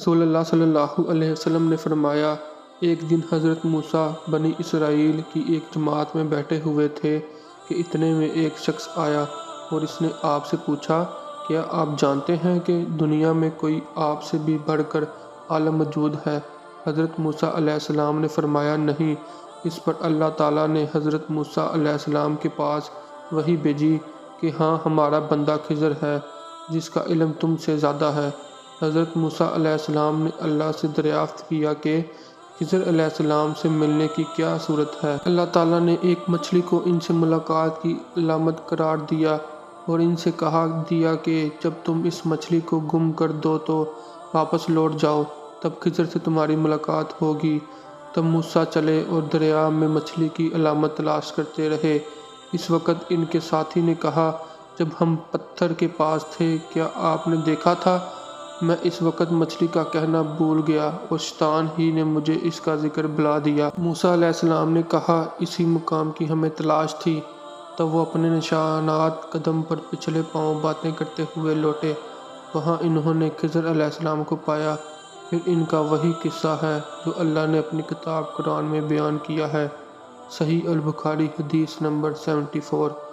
رسول اللہ صلی اللہ علیہ وسلم نے فرمایا، ایک دن حضرت موسیٰ بنی اسرائیل کی ایک جماعت میں بیٹھے ہوئے تھے کہ اتنے میں ایک شخص آیا اور اس نے آپ سے پوچھا، کیا آپ جانتے ہیں کہ دنیا میں کوئی آپ سے بھی بڑھ کر اعلیٰ موجود ہے؟ حضرت موسیٰ علیہ السلام نے فرمایا، نہیں۔ اس پر اللہ تعالیٰ نے حضرت موسیٰ علیہ السلام کے پاس وحی بھیجی کہ ہاں، ہمارا بندہ خضر ہے جس کا علم تم سے زیادہ ہے۔ حضرت موسیٰ علیہ السلام نے اللہ سے دریافت کیا کہ خضر علیہ السلام سے ملنے کی کیا صورت ہے؟ اللہ تعالیٰ نے ایک مچھلی کو ان سے ملاقات کی علامت قرار دیا اور ان سے کہا دیا کہ جب تم اس مچھلی کو گم کر دو تو واپس لوٹ جاؤ، تب خضر سے تمہاری ملاقات ہوگی۔ تب موسیٰ چلے اور دریا میں مچھلی کی علامت تلاش کرتے رہے۔ اس وقت ان کے ساتھی نے کہا، جب ہم پتھر کے پاس تھے کیا آپ نے دیکھا تھا؟ میں اس وقت مچھلی کا کہنا بھول گیا اور شیطان ہی نے مجھے اس کا ذکر بلا دیا۔ موسیٰ علیہ السلام نے کہا، اسی مقام کی ہمیں تلاش تھی۔ تب وہ اپنے نشانات قدم پر پچھلے پاؤں باتیں کرتے ہوئے لوٹے۔ وہاں انہوں نے خضر علیہ السلام کو پایا۔ پھر ان کا وہی قصہ ہے جو اللہ نے اپنی کتاب قرآن میں بیان کیا ہے۔ صحیح البخاری حدیث نمبر 74۔